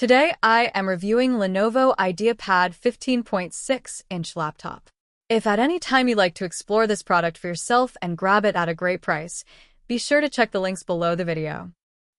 Today, I am reviewing Lenovo IdeaPad 15.6-inch laptop. If at any time you'd like to explore this product for yourself and grab it at a great price, be sure to check the links below the video.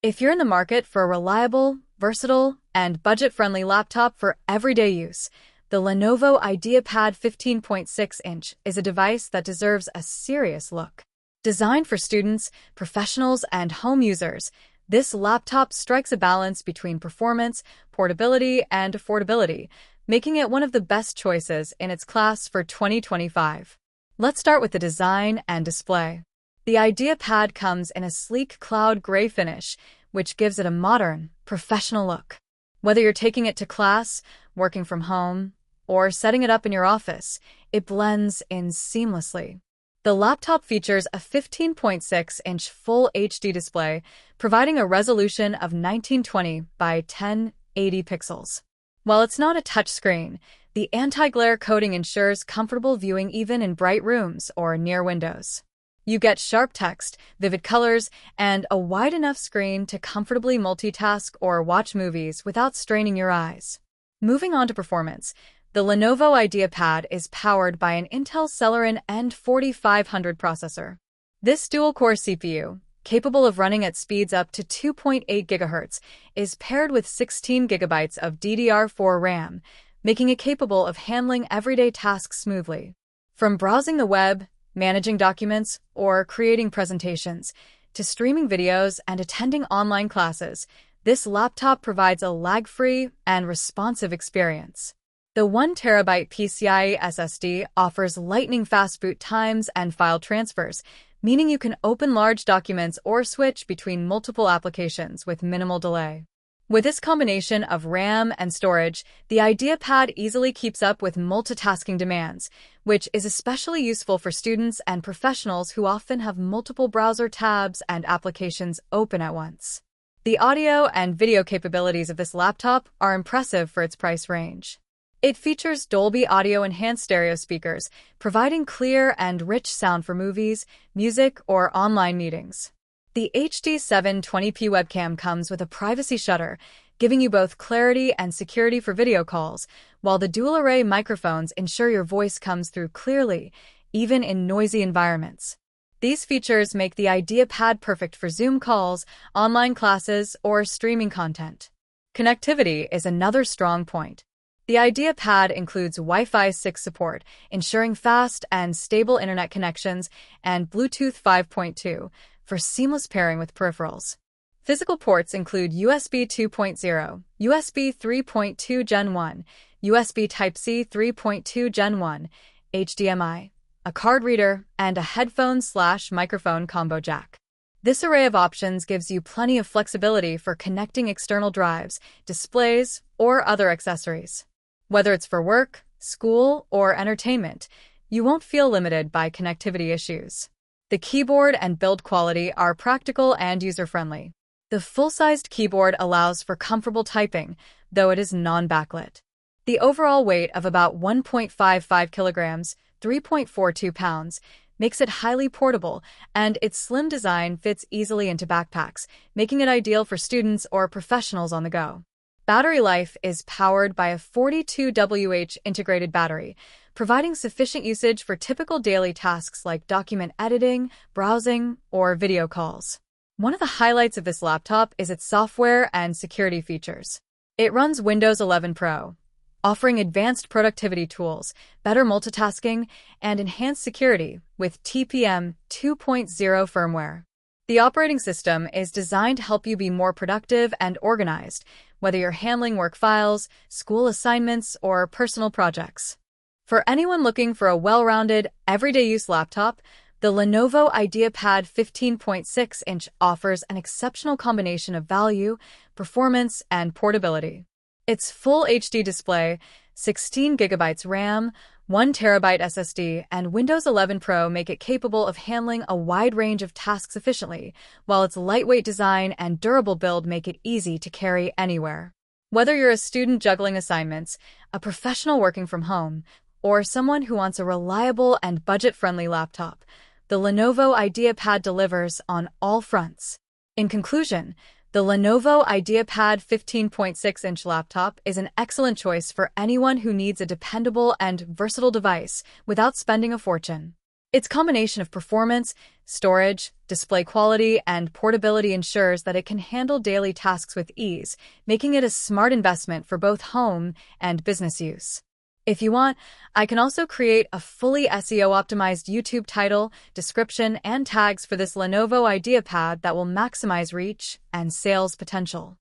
If you're in the market for a reliable, versatile, and budget-friendly laptop for everyday use, the Lenovo IdeaPad 15.6-inch is a device that deserves a serious look. Designed for students, professionals, and home users, this laptop strikes a balance between performance, portability, and affordability, making it one of the best choices in its class for 2025. Let's start with the design and display. The IdeaPad comes in a sleek cloud gray finish, which gives it a modern, professional look. Whether you're taking it to class, working from home, or setting it up in your office, it blends in seamlessly. The laptop features a 15.6-inch Full HD display, providing a resolution of 1920 by 1080 pixels. While it's not a touchscreen, the anti-glare coating ensures comfortable viewing even in bright rooms or near windows. You get sharp text, vivid colors, and a wide enough screen to comfortably multitask or watch movies without straining your eyes. Moving on to performance, the Lenovo IdeaPad is powered by an Intel Celeron N4500 processor. This dual-core CPU, capable of running at speeds up to 2.8 GHz, is paired with 16 GB of DDR4 RAM, making it capable of handling everyday tasks smoothly. From browsing the web, managing documents, or creating presentations, to streaming videos and attending online classes, this laptop provides a lag-free and responsive experience. The 1TB PCIe SSD offers lightning-fast boot times and file transfers, meaning you can open large documents or switch between multiple applications with minimal delay. With this combination of RAM and storage, the IdeaPad easily keeps up with multitasking demands, which is especially useful for students and professionals who often have multiple browser tabs and applications open at once. The audio and video capabilities of this laptop are impressive for its price range. It features Dolby Audio enhanced stereo speakers, providing clear and rich sound for movies, music, or online meetings. The HD 720p webcam comes with a privacy shutter, giving you both clarity and security for video calls, while the dual-array microphones ensure your voice comes through clearly, even in noisy environments. These features make the IdeaPad perfect for Zoom calls, online classes, or streaming content. Connectivity is another strong point. The IdeaPad includes Wi-Fi 6 support, ensuring fast and stable internet connections, and Bluetooth 5.2 for seamless pairing with peripherals. Physical ports include USB 2.0, USB 3.2 Gen 1, USB Type-C 3.2 Gen 1, HDMI, a card reader, and a headphone/microphone combo jack. This array of options gives you plenty of flexibility for connecting external drives, displays, or other accessories. Whether it's for work, school, or entertainment, you won't feel limited by connectivity issues. The keyboard and build quality are practical and user-friendly. The full-sized keyboard allows for comfortable typing, though it is non-backlit. The overall weight of about 1.55 kilograms, 3.42 pounds, makes it highly portable, and its slim design fits easily into backpacks, making it ideal for students or professionals on the go. Battery life is powered by a 42Wh integrated battery, providing sufficient usage for typical daily tasks like document editing, browsing, or video calls. One of the highlights of this laptop is its software and security features. It runs Windows 11 Pro, offering advanced productivity tools, better multitasking, and enhanced security with TPM 2.0 firmware. The operating system is designed to help you be more productive and organized, whether you're handling work files, school assignments, or personal projects. For anyone looking for a well-rounded, everyday-use laptop, the Lenovo IdeaPad 15.6-inch offers an exceptional combination of value, performance, and portability. Its Full HD display, 16 GB RAM, 1TB SSD, and Windows 11 Pro make it capable of handling a wide range of tasks efficiently, while its lightweight design and durable build make it easy to carry anywhere. Whether you're a student juggling assignments, a professional working from home, or someone who wants a reliable and budget-friendly laptop, the Lenovo IdeaPad delivers on all fronts. In conclusion, The Lenovo IdeaPad 15.6-inch laptop is an excellent choice for anyone who needs a dependable and versatile device without spending a fortune. Its combination of performance, storage, display quality, and portability ensures that it can handle daily tasks with ease, making it a smart investment for both home and business use. If you want, I can also create a fully SEO-optimized YouTube title, description, and tags for this Lenovo IdeaPad that will maximize reach and sales potential.